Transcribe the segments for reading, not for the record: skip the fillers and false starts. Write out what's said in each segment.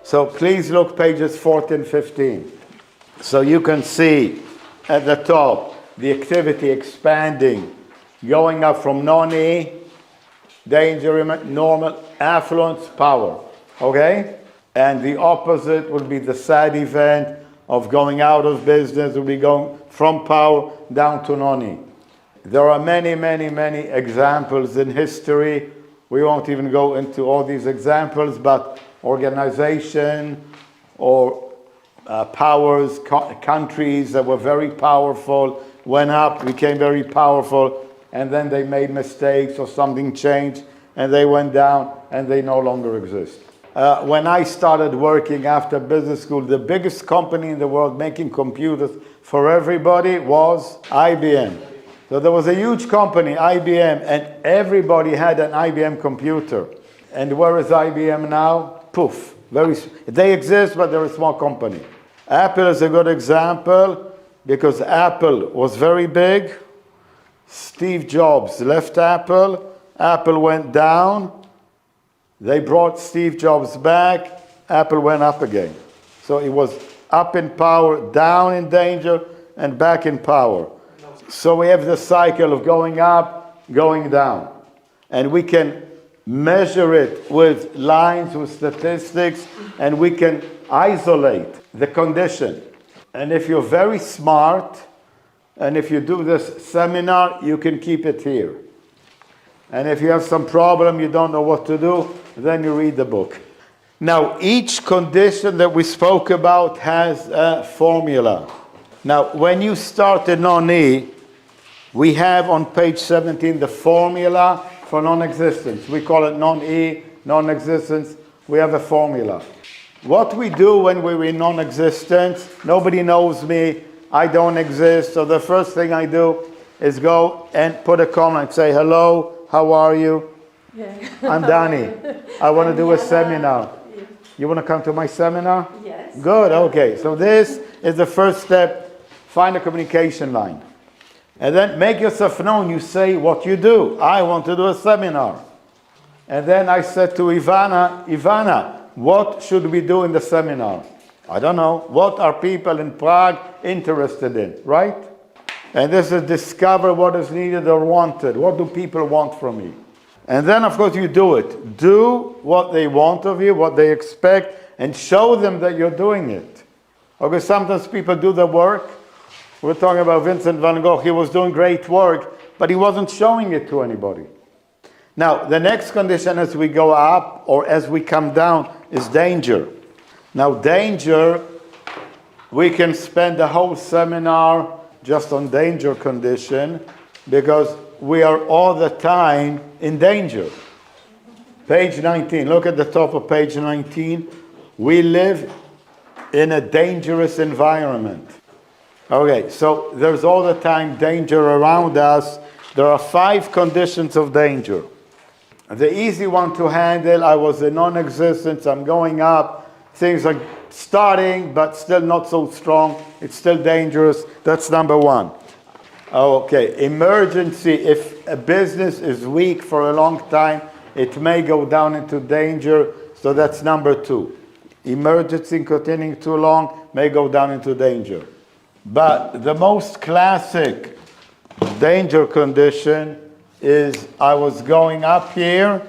So please look pages 14, 15. So you can see at the top the activity expanding, going up from non-E, danger, normal, affluence, power. Okay? And the opposite will be the sad event of going out of business, will be going from power down to non-E. There are many, many, many examples in history. We won't even go into all these examples, but organization or powers, countries that were very powerful, went up, became very powerful, and then they made mistakes or something changed, and they went down, and they no longer exist. When I started working after business school, the biggest company in the world making computers for everybody was IBM. So there was a huge company, IBM, and everybody had an IBM computer. And where is IBM now? Poof. They exist, but they're a small company. Apple is a good example because Apple was very big. Steve Jobs left Apple. Apple went down. They brought Steve Jobs back. Apple went up again. So it was up in power, down in danger, and back in power. So we have the cycle of going up, going down. And we can measure it with lines, with statistics, and we can isolate the condition. And if you're very smart, and if you do this seminar, you can keep it here. And if you have some problem, you don't know what to do, then you read the book. Now, each condition that we spoke about has a formula. Now, when you start in non-E, we have on page 17 the formula for non-existence. We call it non-E, non-existence. We have a formula. What we do when we're in non-existence, nobody knows me, I don't exist, so the first thing I do is go and put a comment, say, hello, how are you? Yeah. I'm Danny. I want to do a seminar. Yeah. You want to come to my seminar? Yes. Good, okay. So this is the first step. Find a communication line. And then make yourself known. You say what you do. I want to do a seminar. And then I said to Ivana, what should we do in the seminar? I don't know. What are people in Prague interested in, right? And this is discover what is needed or wanted. What do people want from me? And then, of course, you do it. Do what they want of you, what they expect, and show them that you're doing it. Okay, sometimes people do the work. We're talking about Vincent van Gogh. He was doing great work, but he wasn't showing it to anybody. Now, the next condition as we go up or as we come down is danger. Now, danger, we can spend the whole seminar just on danger condition because we are all the time in danger. Page 19, look at the top of page 19. We live in a dangerous environment. Okay, so there's all the time danger around us. There are 5 conditions of danger. The easy one to handle, I was in non-existence, I'm going up, things are starting but still not so strong, it's still dangerous. That's number 1. Okay, emergency, if a business is weak for a long time, it may go down into danger, so that's number 2. Emergency continuing too long may go down into danger. But the most classic danger condition is I was going up here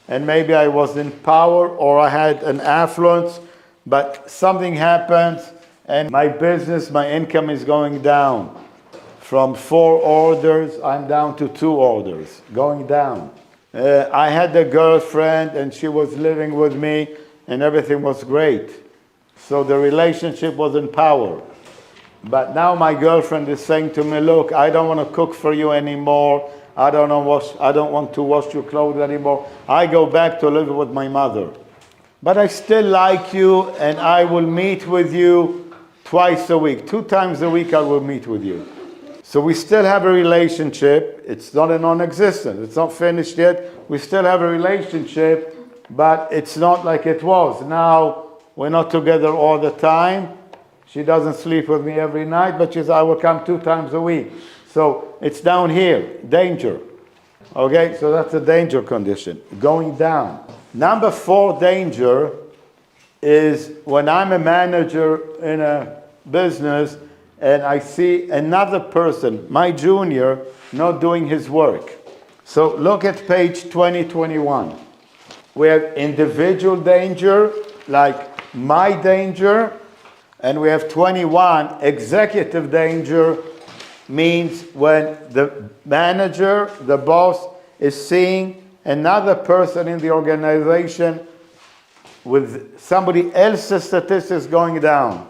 and maybe I was in power or I had an affluence, but something happens and my business, my income is going down. From 4 orders, I'm down to 2 orders, going down. I had a girlfriend and she was living with me and everything was great. So the relationship was in power. But now my girlfriend is saying to me, look, I don't want to cook for you anymore. I don't want to wash your clothes anymore. I go back to live with my mother. But I still like you and I will meet with you twice a week. 2 times a week I will meet with you. So we still have a relationship. It's not a non-existent. It's not finished yet. We still have a relationship, but it's not like it was. Now we're not together all the time. She doesn't sleep with me every night, but she says, I will come 2 times a week. So it's down here, danger. Okay, so that's a danger condition, going down. Number 4 danger is when I'm a manager in a business and I see another person, my junior, not doing his work. So look at page 2021. We have individual danger, like my danger, and we have 21, executive danger, means when the manager, the boss, is seeing another person in the organization with somebody else's statistics going down.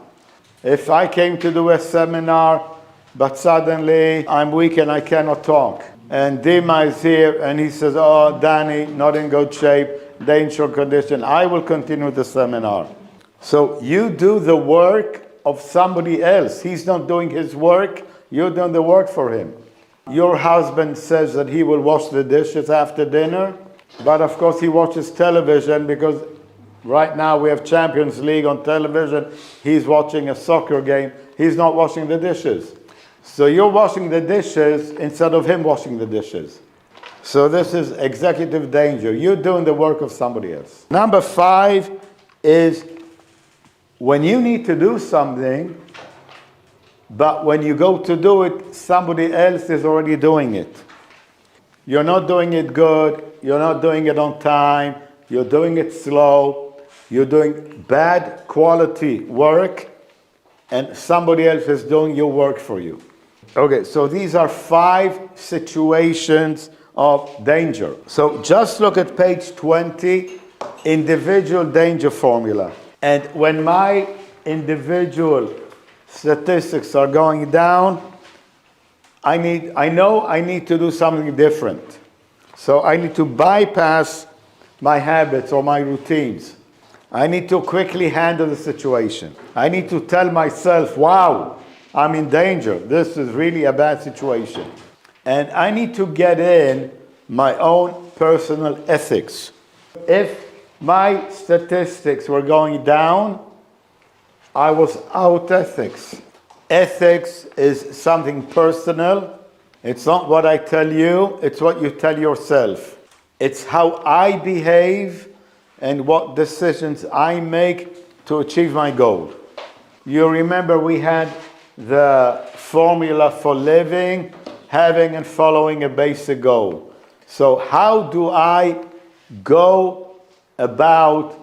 If I came to do a seminar, but suddenly I'm weak and I cannot talk, and Dima is here and he says, oh, Danny, not in good shape, dangerous condition, I will continue the seminar. So you do the work of somebody else. He's not doing his work, you're doing the work for him. Your husband says that he will wash the dishes after dinner, but of course he watches television because right now we have Champions League on television. He's watching a soccer game. He's not washing the dishes. So you're washing the dishes instead of him washing the dishes. So this is executive danger. You're doing the work of somebody else. Number 5 is when you need to do something, but when you go to do it, somebody else is already doing it. You're not doing it good. You're not doing it on time. You're doing it slow. You're doing bad quality work, and somebody else is doing your work for you. Okay, so these are 5 situations of danger. So just look at page 20, individual danger formula. And when my individual statistics are going down, I know I need to do something different. So I need to bypass my habits or my routines. I need to quickly handle the situation. I need to tell myself, wow, I'm in danger. This is really a bad situation. And I need to get in my own personal ethics. If my statistics were going down, I was out ethics. Ethics is something personal. It's not what I tell you, it's what you tell yourself. It's how I behave and what decisions I make to achieve my goal. You remember we had the formula for living, having and following a basic goal. So how do I go about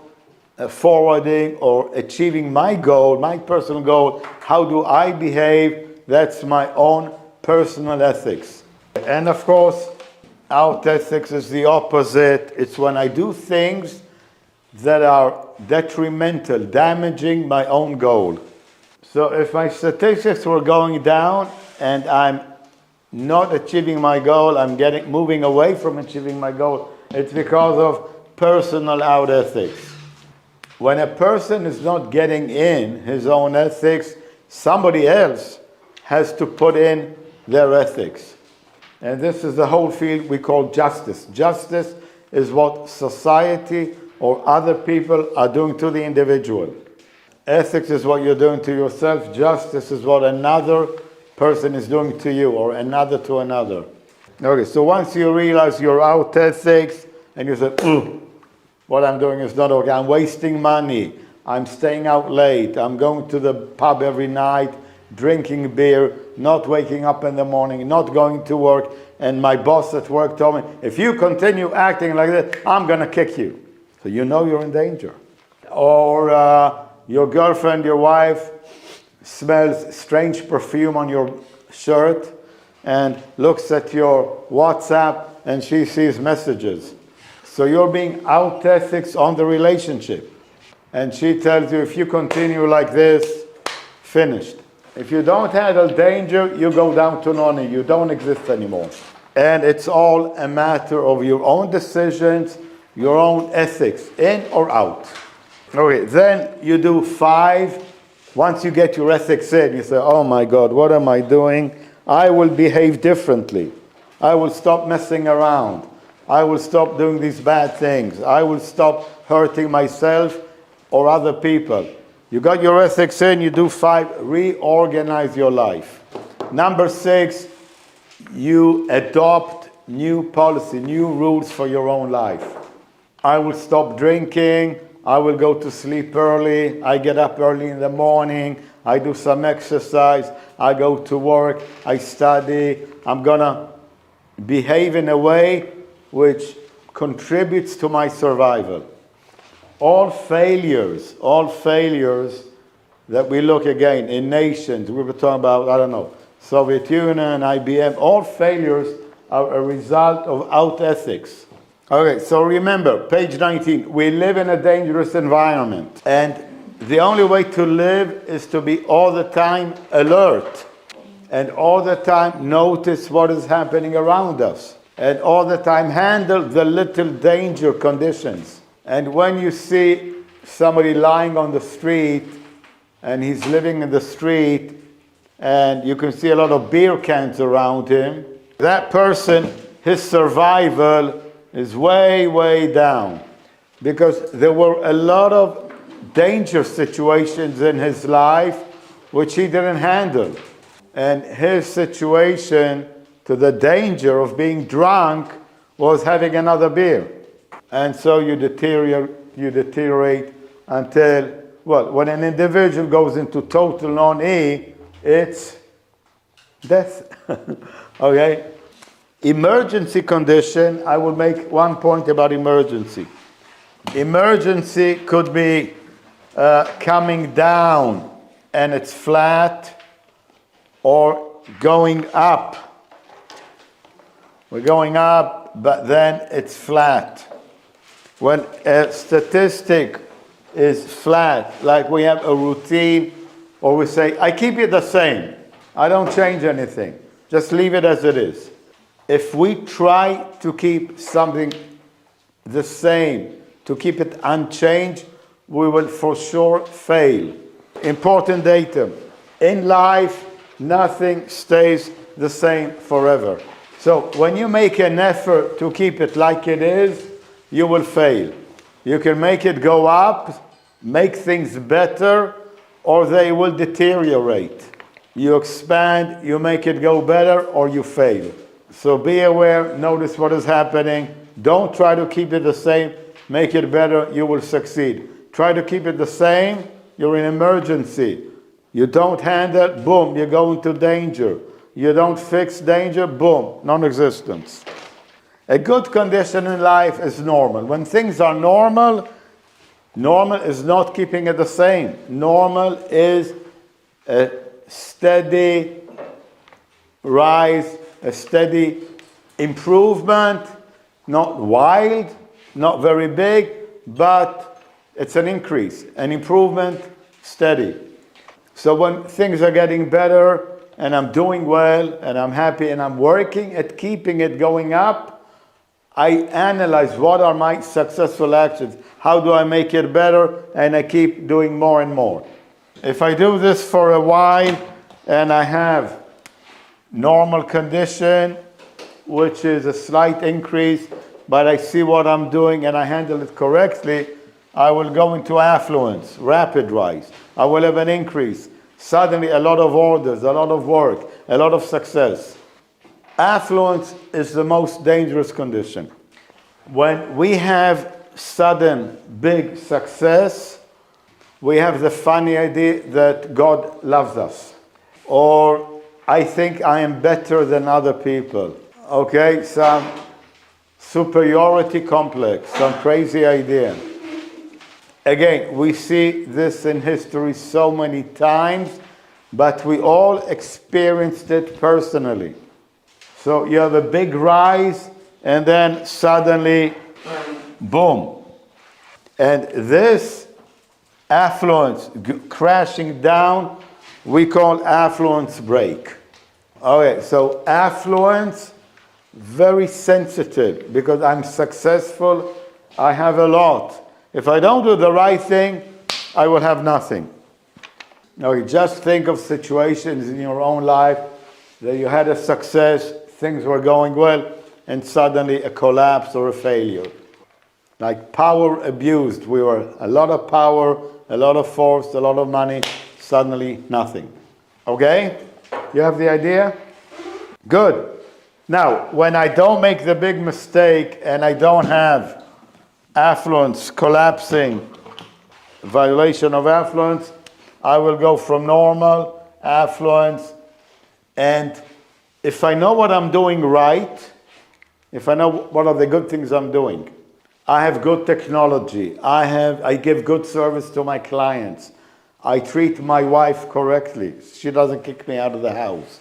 forwarding or achieving my goal, my personal goal? How do I behave? That's my own personal ethics. And of course, out ethics is the opposite. It's when I do things that are detrimental, damaging my own goal. So if my statistics were going down and I'm not achieving my goal, I'm moving away from achieving my goal, it's because of personal out ethics. When a person is not getting in his own ethics, somebody else has to put in their ethics. And this is the whole field we call justice. Justice is what society or other people are doing to the individual. Ethics is what you're doing to yourself. Justice is what another person is doing to you or another to another. Okay, so once you realize you're out ethics and you say, what I'm doing is not okay, I'm wasting money, I'm staying out late, I'm going to the pub every night, drinking beer, not waking up in the morning, not going to work, and my boss at work told me, if you continue acting like that, I'm going to kick you. So you know you're in danger. Or your girlfriend, your wife, smells strange perfume on your shirt and looks at your WhatsApp and she sees messages. So you're being out ethics on the relationship. And she tells you, if you continue like this, finished. If you don't handle danger, you go down to noni. You don't exist anymore. And it's all a matter of your own decisions, your own ethics, in or out. Okay, then you do 5. Once you get your ethics in, you say, oh my God, what am I doing? I will behave differently. I will stop messing around. I will stop doing these bad things. I will stop hurting myself or other people. You got your ethics in, you do 5, reorganize your life. Number 6, you adopt new policy, new rules for your own life. I will stop drinking. I will go to sleep early. I get up early in the morning. I do some exercise. I go to work. I study. I'm going to behave in a way which contributes to my survival. All failures that we look again in nations, we were talking about, I don't know, Soviet Union, IBM, all failures are a result of out ethics. Okay, so remember, page 19, we live in a dangerous environment, and the only way to live is to be all the time alert, and all the time notice what is happening around us, and all the time handle the little danger conditions. And when you see somebody lying on the street, and he's living in the street, and you can see a lot of beer cans around him, that person, his survival is way, way down. Because there were a lot of danger situations in his life which he didn't handle. And his situation to the danger of being drunk was having another beer. And so you deteriorate until, well, when an individual goes into total non-E, it's death. Okay? Emergency condition, I will make one point about emergency. Emergency could be coming down and it's flat, or going up. We're going up, but then it's flat. When a statistic is flat, like we have a routine, or we say, I keep it the same. I don't change anything. Just leave it as it is. If we try to keep something the same, to keep it unchanged, we will for sure fail. Important data. In life, nothing stays the same forever. So when you make an effort to keep it like it is, you will fail. You can make it go up, make things better, or they will deteriorate. You expand, you make it go better, or you fail. So be aware, notice what is happening. Don't try to keep it the same, make it better, you will succeed. Try to keep it the same, you're in emergency. You don't handle, boom, you go into danger. You don't fix danger, boom, non-existence. A good condition in life is normal. When things are normal, normal is not keeping it the same. Normal is a steady rise, a steady improvement, not wild, not very big, but it's an increase, an improvement, steady. So when things are getting better and I'm doing well and I'm happy and I'm working at keeping it going up, I analyze what are my successful actions, how do I make it better, and I keep doing more and more. If I do this for a while and I have normal condition, which is a slight increase, but I see what I'm doing and I handle it correctly, I will go into affluence, rapid rise. I will have an increase. Suddenly a lot of orders, a lot of work, a lot of success. Affluence is the most dangerous condition. When we have sudden big success, we have the funny idea that God loves us. Or I think I am better than other people. Okay, some superiority complex, some crazy idea. Again, we see this in history so many times, but we all experienced it personally. So you have a big rise, and then suddenly, boom. And this affluence crashing down, we call affluence break. Okay, so affluence, very sensitive, because I'm successful, I have a lot. If I don't do the right thing, I will have nothing. Okay, just think of situations in your own life that you had a success, things were going well, and suddenly a collapse or a failure. Like power abused. We were a lot of power, a lot of force, a lot of money, suddenly nothing. Okay? You have the idea? Good. Now, when I don't make the big mistake and I don't have affluence collapsing violation of affluence, I will go from normal, affluence, and if I know what I'm doing right, if I know what are the good things I'm doing, I have good technology, I give good service to my clients, I treat my wife correctly, she doesn't kick me out of the house,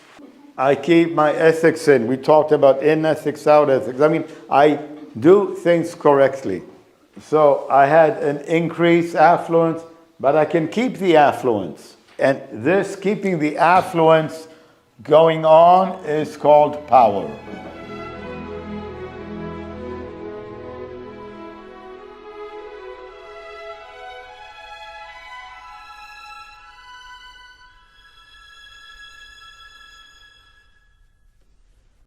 I keep my ethics in, we talked about in ethics, out ethics, I mean, I do things correctly. So I had an increased affluence, but I can keep the affluence. And this keeping the affluence going on is called power.